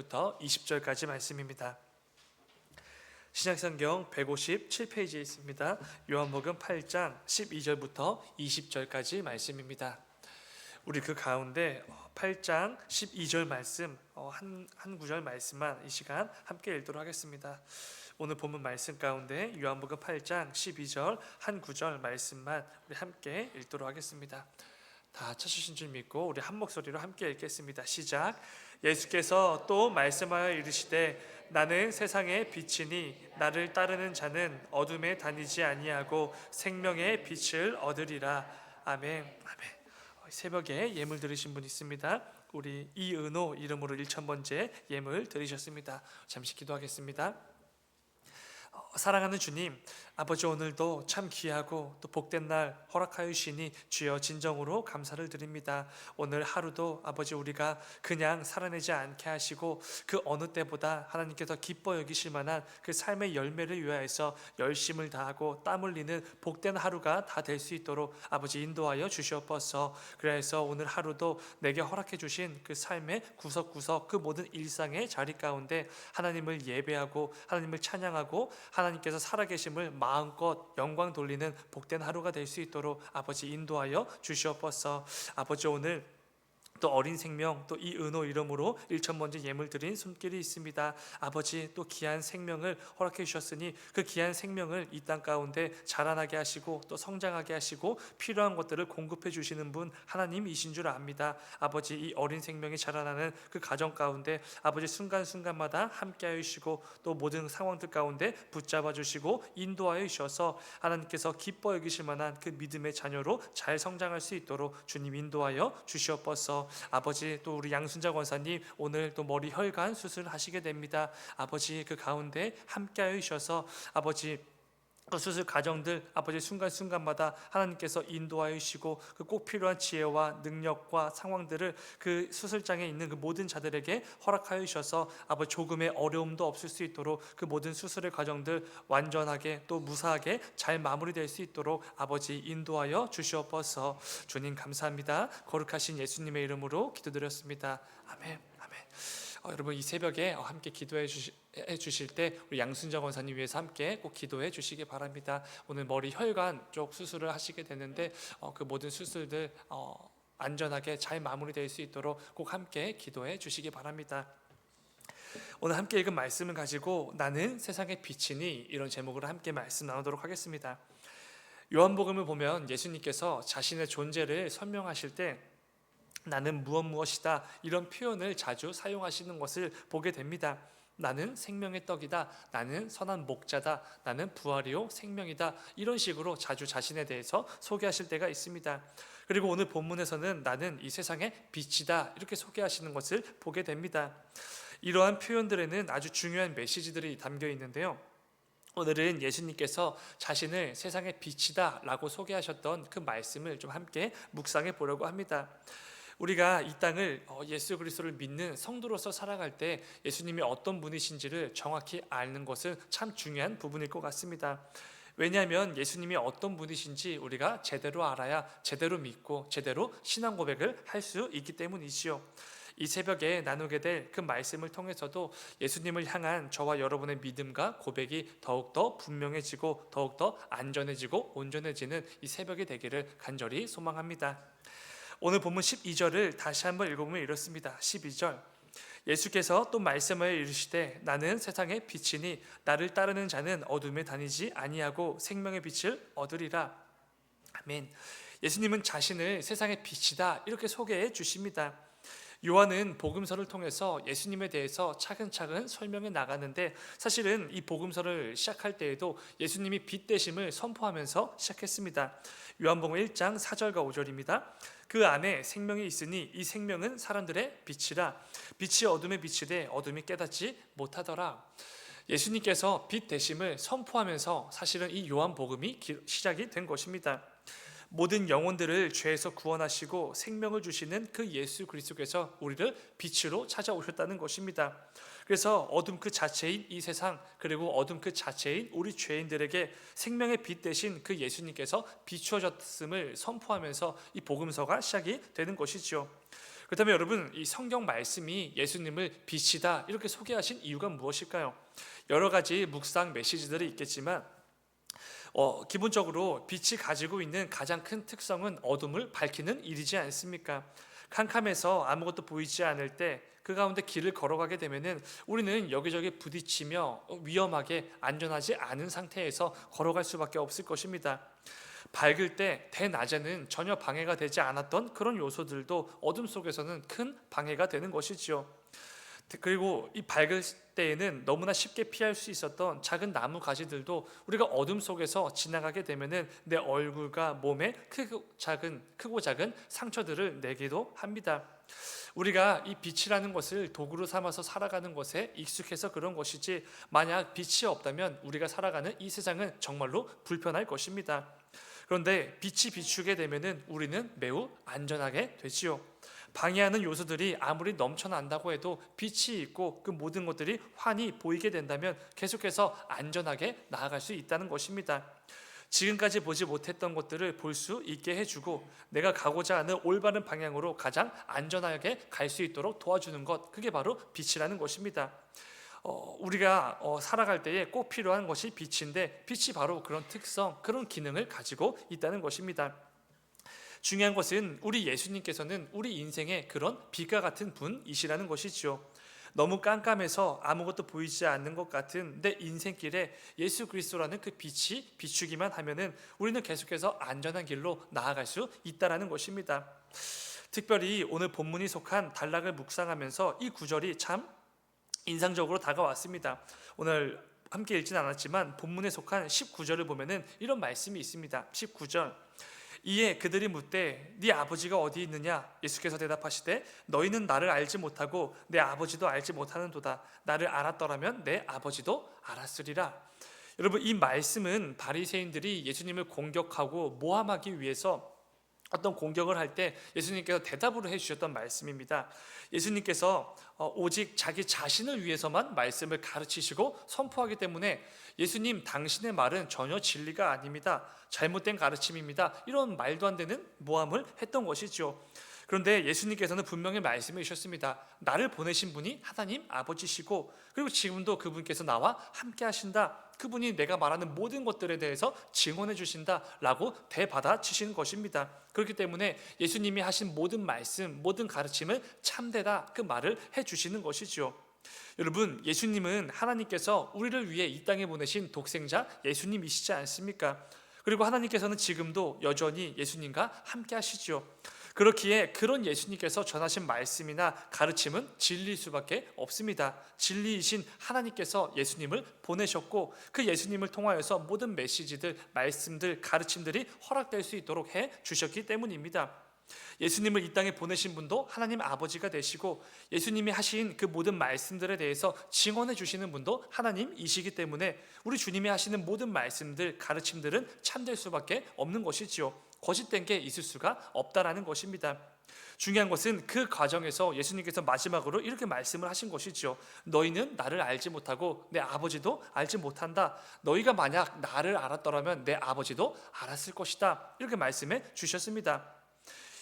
12절부터 20절까지 말씀입니다. 신약성경 157페이지에 있습니다. 요한복음 8장 12절부터 20절까지 말씀입니다. 우리 그 가운데 8장 12절 말씀 한 구절 말씀만 이 시간 함께 읽도록 하겠습니다. 오늘 본문 말씀 가운데 요한복음 8장 12절 한 구절 말씀만 우리 함께 읽도록 하겠습니다. 다 찾으신 줄 믿고 우리 한 목소리로 함께 읽겠습니다. 시작. 예수께서 또 말씀하여 이르시되 나는 세상의 빛이니 나를 따르는 자는 어둠에 다니지 아니하고 생명의 빛을 얻으리라. 아멘. 아멘. 새벽에 예물 드리신 분 있습니다. 우리 이은호 이름으로 1000번째 예물 드리셨습니다. 잠시 기도하겠습니다. 사랑하는 주님, 아버지 오늘도 참 귀하고 또 복된 날 허락하여 주시니 주여 진정으로 감사를 드립니다. 오늘 하루도 아버지 우리가 그냥 살아내지 않게 하시고 그 어느 때보다 하나님께서 기뻐 여기실 만한 그 삶의 열매를 위하여서 열심을 다하고 땀 흘리는 복된 하루가 다 될 수 있도록 아버지 인도하여 주시옵소서. 그래서 오늘 하루도 내게 허락해 주신 그 삶의 구석구석 그 모든 일상의 자리 가운데 하나님을 예배하고 하나님을 찬양하고 하나님께서 살아계심을 마음껏 영광 돌리는 복된 하루가 될 수 있도록 아버지 인도하여 주시옵소서. 아버지 오늘 또 어린 생명 또 이은호 이름으로 1000번째 예물 드린 손길이 있습니다. 아버지 또 귀한 생명을 허락해 주셨으니 그 귀한 생명을 이 땅 가운데 자라나게 하시고 또 성장하게 하시고 필요한 것들을 공급해 주시는 분 하나님이신 줄 압니다. 아버지 이 어린 생명이 자라나는 그 가정 가운데 아버지 순간순간마다 함께하여 주시고 또 모든 상황들 가운데 붙잡아 주시고 인도하여 주셔서 하나님께서 기뻐 여기실 만한 그 믿음의 자녀로 잘 성장할 수 있도록 주님 인도하여 주시옵소서. 아버지 또 우리 양순자 권사님 오늘 또 머리 혈관 수술하시게 됩니다. 아버지 그 가운데 함께하여 주셔서 아버지 그 수술 과정들 아버지 순간순간마다 하나님께서 인도하여 주시고 그 꼭 필요한 지혜와 능력과 상황들을 그 수술장에 있는 그 모든 자들에게 허락하여 주셔서 아버지 조금의 어려움도 없을 수 있도록 그 모든 수술의 과정들 완전하게 또 무사하게 잘 마무리될 수 있도록 아버지 인도하여 주시옵소서. 주님 감사합니다. 거룩하신 예수님의 이름으로 기도드렸습니다. 아멘. 아멘. 여러분 이 새벽에 함께 기도해 주실 때 우리 양순정 원사님 위해서 함께 꼭 기도해 주시기 바랍니다. 오늘 머리 혈관 쪽 수술을 하시게 되는데 그 모든 수술들 안전하게 잘 마무리될 수 있도록 꼭 함께 기도해 주시기 바랍니다. 오늘 함께 읽은 말씀을 가지고 나는 세상의 빛이니 이런 제목으로 함께 말씀 나누도록 하겠습니다. 요한복음을 보면 예수님께서 자신의 존재를 설명하실 때 나는 무엇이다 이런 표현을 자주 사용하시는 것을 보게 됩니다. 나는 생명의 떡이다. 나는 선한 목자다. 나는 부활이요 생명이다. 이런 식으로 자주 자신에 대해서 소개하실 때가 있습니다. 그리고 오늘 본문에서는 나는 이 세상의 빛이다 이렇게 소개하시는 것을 보게 됩니다. 이러한 표현들에는 아주 중요한 메시지들이 담겨 있는데요. 오늘은 예수님께서 자신을 세상의 빛이다 라고 소개하셨던 그 말씀을 좀 함께 묵상해 보려고 합니다. 우리가 이 땅을 예수 그리스도를 믿는 성도로서 살아갈 때 예수님이 어떤 분이신지를 정확히 아는 것은 참 중요한 부분일 것 같습니다. 왜냐하면 예수님이 어떤 분이신지 우리가 제대로 알아야 제대로 믿고 제대로 신앙 고백을 할 수 있기 때문이지요. 이 새벽에 나누게 될 그 말씀을 통해서도 예수님을 향한 저와 여러분의 믿음과 고백이 더욱더 분명해지고 더욱더 안전해지고 온전해지는 이 새벽이 되기를 간절히 소망합니다. 오늘 본문 12절을 다시 한번 읽어보면 이렇습니다. 12절 예수께서 또 말씀하여 이르시되 나는 세상의 빛이니 나를 따르는 자는 어둠에 다니지 아니하고 생명의 빛을 얻으리라. 아멘. 예수님은 자신을 세상의 빛이다 이렇게 소개해 주십니다. 요한은 복음서를 통해서 예수님에 대해서 차근차근 설명해 나가는데 사실은 이 복음서를 시작할 때에도 예수님이 빛 되심을 선포하면서 시작했습니다. 요한복음 1장 4절과 5절입니다. 그 안에 생명이 있으니 이 생명은 사람들의 빛이라. 빛이 어둠에 비치되 어둠이 깨닫지 못하더라. 예수님께서 빛 되심을 선포하면서 사실은 이 요한복음이 시작이 된 것입니다. 모든 영혼들을 죄에서 구원하시고 생명을 주시는 그 예수 그리스도께서 우리를 빛으로 찾아오셨다는 것입니다. 그래서 어둠 그 자체인 이 세상 그리고 어둠 그 자체인 우리 죄인들에게 생명의 빛 대신 그 예수님께서 비추어졌음을 선포하면서 이 복음서가 시작이 되는 것이죠. 그렇다면 여러분, 이 성경 말씀이 예수님을 빛이다 이렇게 소개하신 이유가 무엇일까요? 여러 가지 묵상 메시지들이 있겠지만 기본적으로 빛이 가지고 있는 가장 큰 특성은 어둠을 밝히는 일이지 않습니까? 캄캄해서 아무것도 보이지 않을 때 그 가운데 길을 걸어가게 되면은 우리는 여기저기 부딪히며 위험하게 안전하지 않은 상태에서 걸어갈 수밖에 없을 것입니다. 밝을 때 대낮에는 전혀 방해가 되지 않았던 그런 요소들도 어둠 속에서는 큰 방해가 되는 것이지요. 그리고 이 밝을 때에는 너무나 쉽게 피할 수 있었던 작은 나무 가지들도 우리가 어둠 속에서 지나가게 되면은 내 얼굴과 몸에 크고 작은 상처들을 내기도 합니다. 우리가 이 빛이라는 것을 도구로 삼아서 살아가는 것에 익숙해서 그런 것이지, 만약 빛이 없다면 우리가 살아가는 이 세상은 정말로 불편할 것입니다. 그런데 빛이 비추게 되면은 우리는 매우 안전하게 되지요. 방해하는 요소들이 아무리 넘쳐난다고 해도 빛이 있고 그 모든 것들이 환히 보이게 된다면 계속해서 안전하게 나아갈 수 있다는 것입니다. 지금까지 보지 못했던 것들을 볼 수 있게 해주고 내가 가고자 하는 올바른 방향으로 가장 안전하게 갈 수 있도록 도와주는 것, 그게 바로 빛이라는 것입니다. 우리가 살아갈 때에 꼭 필요한 것이 빛인데, 빛이 바로 그런 특성, 그런 기능을 가지고 있다는 것입니다. 중요한 것은 우리 예수님께서는 우리 인생의 그런 빛과 같은 분이시라는 것이죠. 너무 깜깜해서 아무것도 보이지 않는 것 같은 내 인생길에 예수 그리스도라는 그 빛이 비추기만 하면은 우리는 계속해서 안전한 길로 나아갈 수 있다라는 것입니다. 특별히 오늘 본문이 속한 단락을 묵상하면서 이 구절이 참 인상적으로 다가왔습니다. 오늘 함께 읽진 않았지만 본문에 속한 19절을 보면은 이런 말씀이 있습니다. 19절. 이에 그들이 묻되 네 아버지가 어디 있느냐? 예수께서 대답하시되 너희는 나를 알지 못하고 내 아버지도 알지 못하는도다. 나를 알았더라면 내 아버지도 알았으리라. 여러분, 이 말씀은 바리새인들이 예수님을 공격하고 모함하기 위해서 어떤 공격을 할 때 예수님께서 대답으로 해주셨던 말씀입니다. 예수님께서 오직 자기 자신을 위해서만 말씀을 가르치시고 선포하기 때문에 예수님, 당신의 말은 전혀 진리가 아닙니다, 잘못된 가르침입니다, 이런 말도 안 되는 모함을 했던 것이죠. 그런데 예수님께서는 분명히 말씀해 주셨습니다. 나를 보내신 분이 하나님 아버지시고, 그리고 지금도 그분께서 나와 함께 하신다, 그분이 내가 말하는 모든 것들에 대해서 증언해 주신다 라고 대받아치시는 것입니다. 그렇기 때문에 예수님이 하신 모든 말씀, 모든 가르침을 참되다, 그 말을 해주시는 것이죠. 여러분, 예수님은 하나님께서 우리를 위해 이 땅에 보내신 독생자 예수님이시지 않습니까? 그리고 하나님께서는 지금도 여전히 예수님과 함께 하시죠. 그렇기에 그런 예수님께서 전하신 말씀이나 가르침은 진리일 수밖에 없습니다. 진리이신 하나님께서 예수님을 보내셨고 그 예수님을 통하여서 모든 메시지들, 말씀들, 가르침들이 허락될 수 있도록 해 주셨기 때문입니다. 예수님을 이 땅에 보내신 분도 하나님 아버지가 되시고 예수님이 하신 그 모든 말씀들에 대해서 증언해 주시는 분도 하나님이시기 때문에 우리 주님이 하시는 모든 말씀들, 가르침들은 참될 수밖에 없는 것이지요. 거짓된 게 있을 수가 없다라는 것입니다. 중요한 것은 그 과정에서 예수님께서 마지막으로 이렇게 말씀을 하신 것이죠. 너희는 나를 알지 못하고 내 아버지도 알지 못한다. 너희가 만약 나를 알았더라면 내 아버지도 알았을 것이다. 이렇게 말씀해 주셨습니다.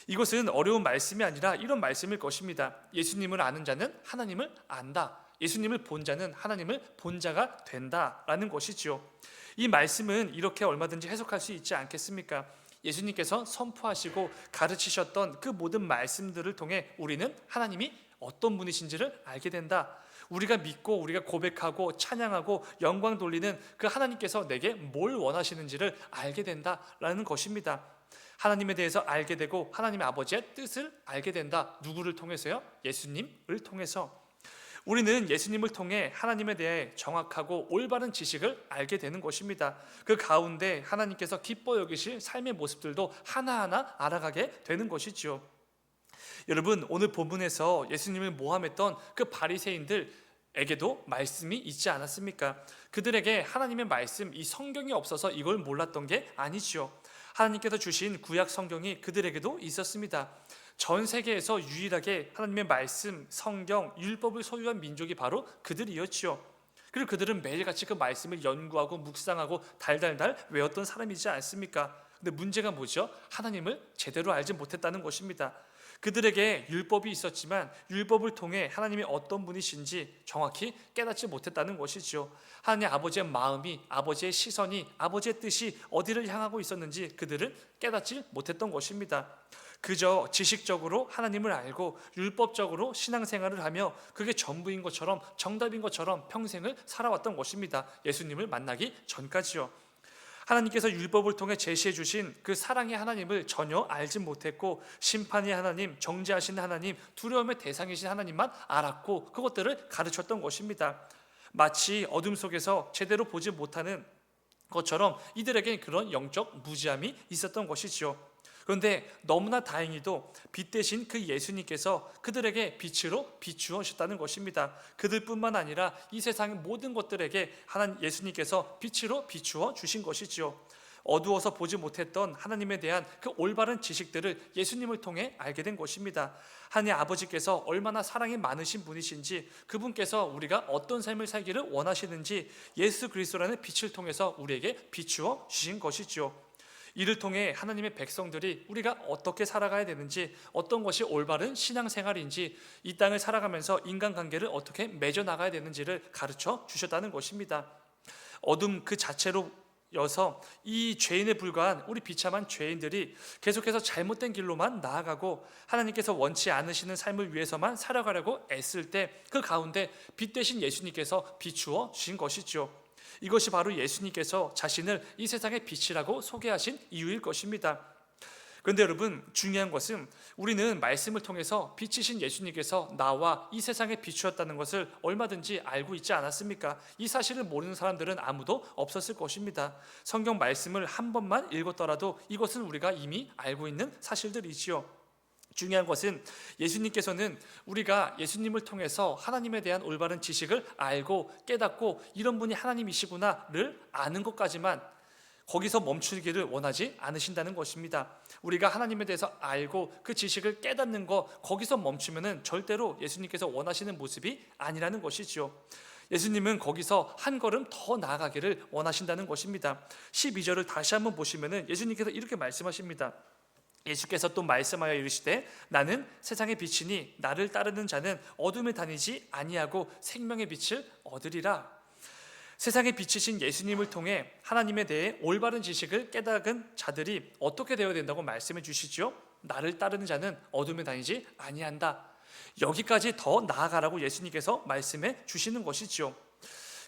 이것은 어려운 말씀이 아니라 이런 말씀일 것입니다. 예수님을 아는 자는 하나님을 안다. 예수님을 본 자는 하나님을 본 자가 된다라는 것이지요. 이 말씀은 이렇게 얼마든지 해석할 수 있지 않겠습니까? 예수님께서 선포하시고 가르치셨던 그 모든 말씀들을 통해 우리는 하나님이 어떤 분이신지를 알게 된다. 우리가 믿고 우리가 고백하고 찬양하고 영광 돌리는 그 하나님께서 내게 뭘 원하시는지를 알게 된다라는 것입니다. 하나님에 대해서 알게 되고 하나님의 아버지의 뜻을 알게 된다. 누구를 통해서요? 예수님을 통해서. 우리는 예수님을 통해 하나님에 대해 정확하고 올바른 지식을 알게 되는 것입니다. 그 가운데 하나님께서 기뻐 여기실 삶의 모습들도 하나하나 알아가게 되는 것이지요. 여러분, 오늘 본문에서 예수님을 모함했던 그 바리새인들에게도 말씀이 있지 않았습니까? 그들에게 하나님의 말씀, 이 성경이 없어서 이걸 몰랐던 게 아니지요. 하나님께서 주신 구약 성경이 그들에게도 있었습니다. 전 세계에서 유일하게 하나님의 말씀, 성경, 율법을 소유한 민족이 바로 그들이었지요. 그리고 그들은 매일같이 그 말씀을 연구하고 묵상하고 달달달 외웠던 사람이지 않습니까? 근데 문제가 뭐죠? 하나님을 제대로 알지 못했다는 것입니다. 그들에게 율법이 있었지만 율법을 통해 하나님이 어떤 분이신지 정확히 깨닫지 못했다는 것이죠. 하나님 아버지의 마음이, 아버지의 시선이, 아버지의 뜻이 어디를 향하고 있었는지 그들은 깨닫지 못했던 것입니다. 그저 지식적으로 하나님을 알고 율법적으로 신앙생활을 하며 그게 전부인 것처럼, 정답인 것처럼 평생을 살아왔던 것입니다. 예수님을 만나기 전까지요. 하나님께서 율법을 통해 제시해 주신 그 사랑의 하나님을 전혀 알지 못했고, 심판의 하나님, 정죄하신 하나님, 두려움의 대상이신 하나님만 알았고 그것들을 가르쳤던 것입니다. 마치 어둠 속에서 제대로 보지 못하는 것처럼 이들에게 그런 영적 무지함이 있었던 것이지요. 그런데 너무나 다행히도 빛 대신 그 예수님께서 그들에게 빛으로 비추어주셨다는 것입니다. 그들뿐만 아니라 이 세상의 모든 것들에게 하나님 예수님께서 빛으로 비추어 주신 것이지요. 어두워서 보지 못했던 하나님에 대한 그 올바른 지식들을 예수님을 통해 알게 된 것입니다. 하나님 아버지께서 얼마나 사랑이 많으신 분이신지, 그분께서 우리가 어떤 삶을 살기를 원하시는지 예수 그리스도라는 빛을 통해서 우리에게 비추어 주신 것이지요. 이를 통해 하나님의 백성들이 우리가 어떻게 살아가야 되는지, 어떤 것이 올바른 신앙생활인지, 이 땅을 살아가면서 인간관계를 어떻게 맺어 나가야 되는지를 가르쳐 주셨다는 것입니다. 어둠 그 자체로 여서 이 죄인에 불과한 우리 비참한 죄인들이 계속해서 잘못된 길로만 나아가고 하나님께서 원치 않으시는 삶을 위해서만 살아가려고 애쓸 때 그 가운데 빛 대신 예수님께서 비추어 주신 것이죠. 이것이 바로 예수님께서 자신을 이 세상의 빛이라고 소개하신 이유일 것입니다. 그런데 여러분, 중요한 것은 우리는 말씀을 통해서 빛이신 예수님께서 나와 이 세상에 비추었다는 것을 얼마든지 알고 있지 않았습니까? 이 사실을 모르는 사람들은 아무도 없었을 것입니다. 성경 말씀을 한 번만 읽었더라도 이것은 우리가 이미 알고 있는 사실들이지요. 중요한 것은 예수님께서는 우리가 예수님을 통해서 하나님에 대한 올바른 지식을 알고 깨닫고 이런 분이 하나님이시구나를 아는 것까지만 거기서 멈추기를 원하지 않으신다는 것입니다. 우리가 하나님에 대해서 알고 그 지식을 깨닫는 것, 거기서 멈추면은 절대로 예수님께서 원하시는 모습이 아니라는 것이지요. 예수님은 거기서 한 걸음 더 나아가기를 원하신다는 것입니다. 12절을 다시 한번 보시면은 예수님께서 이렇게 말씀하십니다. 예수께서 또 말씀하여 이르시되 나는 세상의 빛이니 나를 따르는 자는 어둠에 다니지 아니하고 생명의 빛을 얻으리라. 세상의 빛이신 예수님을 통해 하나님에 대해 올바른 지식을 깨닫은 자들이 어떻게 되어야 된다고 말씀해 주시죠? 나를 따르는 자는 어둠에 다니지 아니한다. 여기까지 더 나아가라고 예수님께서 말씀해 주시는 것이죠.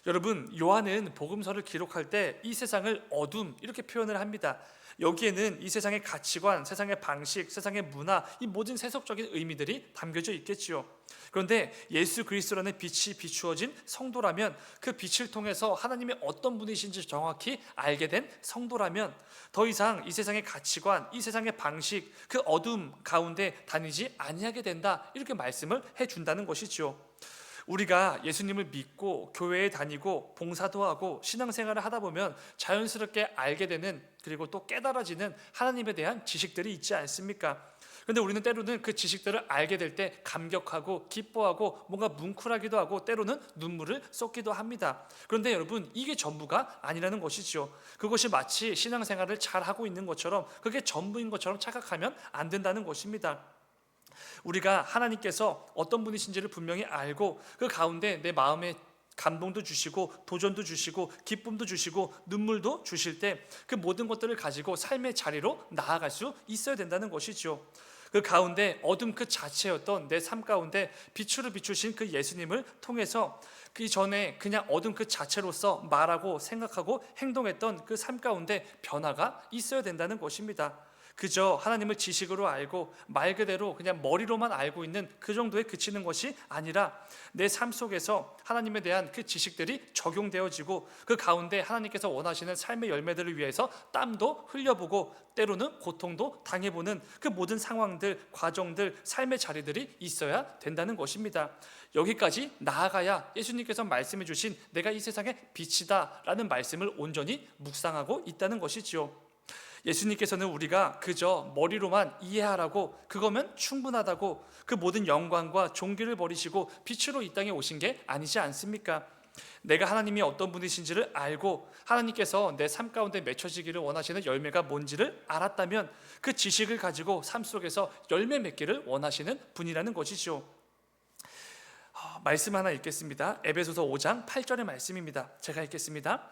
여러분, 요한은 복음서를 기록할 때 이 세상을 어둠 이렇게 표현을 합니다. 여기에는 이 세상의 가치관, 세상의 방식, 세상의 문화, 이 모든 세속적인 의미들이 담겨져 있겠지요. 그런데 예수 그리스도라는 빛이 비추어진 성도라면, 그 빛을 통해서 하나님이 어떤 분이신지 정확히 알게 된 성도라면 더 이상 이 세상의 가치관, 이 세상의 방식, 그 어둠 가운데 다니지 아니하게 된다, 이렇게 말씀을 해준다는 것이죠. 우리가 예수님을 믿고 교회에 다니고 봉사도 하고 신앙생활을 하다 보면 자연스럽게 알게 되는, 그리고 또 깨달아지는 하나님에 대한 지식들이 있지 않습니까? 그런데 우리는 때로는 그 지식들을 알게 될 때 감격하고 기뻐하고 뭔가 뭉클하기도 하고 때로는 눈물을 쏟기도 합니다. 그런데 여러분, 이게 전부가 아니라는 것이죠. 그것이 마치 신앙생활을 잘하고 있는 것처럼, 그게 전부인 것처럼 착각하면 안 된다는 것입니다. 우리가 하나님께서 어떤 분이신지를 분명히 알고 그 가운데 내 마음에 감동도 주시고 도전도 주시고 기쁨도 주시고 눈물도 주실 때 그 모든 것들을 가지고 삶의 자리로 나아갈 수 있어야 된다는 것이죠. 그 가운데 어둠 그 자체였던 내 삶 가운데 빛으로 비추신 그 예수님을 통해서 그 전에 그냥 어둠 그 자체로서 말하고 생각하고 행동했던 그 삶 가운데 변화가 있어야 된다는 것입니다. 그저 하나님을 지식으로 알고 말 그대로 그냥 머리로만 알고 있는 그 정도에 그치는 것이 아니라 내 삶 속에서 하나님에 대한 그 지식들이 적용되어지고 그 가운데 하나님께서 원하시는 삶의 열매들을 위해서 땀도 흘려보고 때로는 고통도 당해보는 그 모든 상황들, 과정들, 삶의 자리들이 있어야 된다는 것입니다. 여기까지 나아가야 예수님께서 말씀해 주신 내가 이 세상의 빛이다 라는 말씀을 온전히 묵상하고 있다는 것이지요. 예수님께서는 우리가 그저 머리로만 이해하라고, 그거면 충분하다고 그 모든 영광과 존귀를 버리시고 빛으로 이 땅에 오신 게 아니지 않습니까? 내가 하나님이 어떤 분이신지를 알고 하나님께서 내 삶 가운데 맺혀지기를 원하시는 열매가 뭔지를 알았다면 그 지식을 가지고 삶 속에서 열매 맺기를 원하시는 분이라는 것이죠. 말씀 하나 읽겠습니다. 에베소서 5장 8절의 말씀입니다. 제가 읽겠습니다.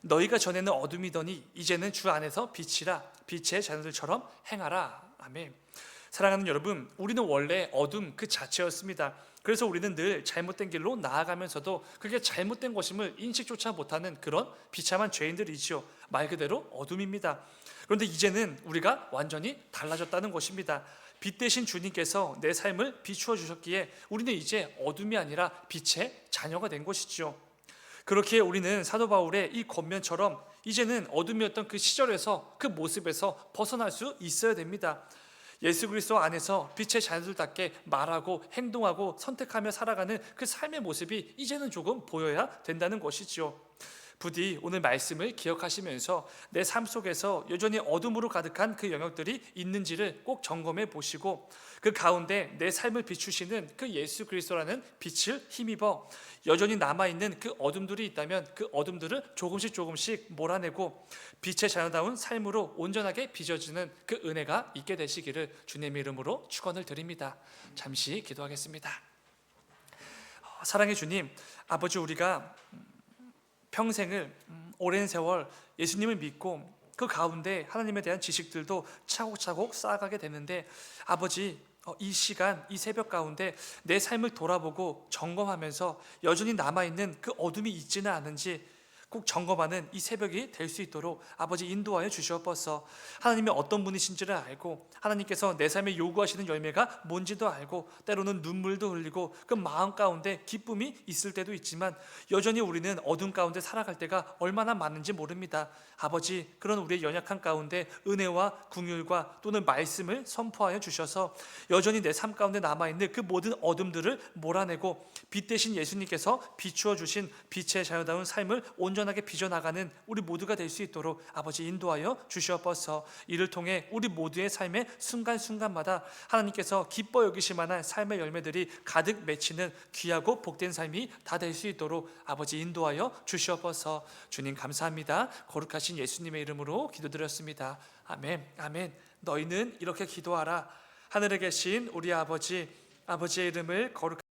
너희가 전에는 어둠이더니 이제는 주 안에서 빛이라, 빛의 자녀들처럼 행하라. 아멘. 사랑하는 여러분, 우리는 원래 어둠 그 자체였습니다. 그래서 우리는 늘 잘못된 길로 나아가면서도 그게 잘못된 것임을 인식조차 못하는 그런 비참한 죄인들이지요. 말 그대로 어둠입니다. 그런데 이제는 우리가 완전히 달라졌다는 것입니다. 빛 대신 주님께서 내 삶을 비추어 주셨기에 우리는 이제 어둠이 아니라 빛의 자녀가 된 것이지요. 그렇기에 우리는 사도 바울의 이 권면처럼 이제는 어둠이었던 그 시절에서 그 모습에서 벗어날 수 있어야 됩니다. 예수 그리스도 안에서 빛의 자녀들답게 말하고 행동하고 선택하며 살아가는 그 삶의 모습이 이제는 조금 보여야 된다는 것이지요. 부디 오늘 말씀을 기억하시면서 내 삶 속에서 여전히 어둠으로 가득한 그 영역들이 있는지를 꼭 점검해 보시고 그 가운데 내 삶을 비추시는 그 예수 그리스도라는 빛을 힘입어 여전히 남아있는 그 어둠들이 있다면 그 어둠들을 조금씩 몰아내고 빛의 자녀다운 삶으로 온전하게 빚어지는 그 은혜가 있게 되시기를 주님의 이름으로 축원을 드립니다. 잠시 기도하겠습니다. 사랑의 주님, 아버지, 우리가 평생을 오랜 세월 예수님을 믿고 그 가운데 하나님에 대한 지식들도 차곡차곡 쌓아가게 되는데 아버지, 이 시간, 이 새벽 가운데 내 삶을 돌아보고 점검하면서 여전히 남아있는 그 어둠이 있지는 않은지 꼭 점검하는 이 새벽이 될 수 있도록 아버지 인도하여 주시옵소서. 하나님이 어떤 분이신지를 알고 하나님께서 내 삶에 요구하시는 열매가 뭔지도 알고 때로는 눈물도 흘리고 그 마음 가운데 기쁨이 있을 때도 있지만 여전히 우리는 어둠 가운데 살아갈 때가 얼마나 많은지 모릅니다. 아버지, 그런 우리의 연약한 가운데 은혜와 긍휼과 또는 말씀을 선포하여 주셔서 여전히 내 삶 가운데 남아있는 그 모든 어둠들을 몰아내고 빛 대신 예수님께서 비추어 주신 빛의 자녀다운 삶을 온전하게 빚어나가는 우리 모두가 될 수 있도록 아버지 인도하여 주시옵소서. 이를 통해 우리 모두의 삶의 순간순간마다 하나님께서 기뻐 여기실 만한 삶의 열매들이 가득 맺히는 귀하고 복된 삶이 다 될 수 있도록 아버지 인도하여 주시옵소서. 주님 감사합니다. 거룩하신 예수님의 이름으로 기도드렸습니다. 아멘. 아멘. 너희는 이렇게 기도하라. 하늘에 계신 우리 아버지, 아버지의 이름을 거룩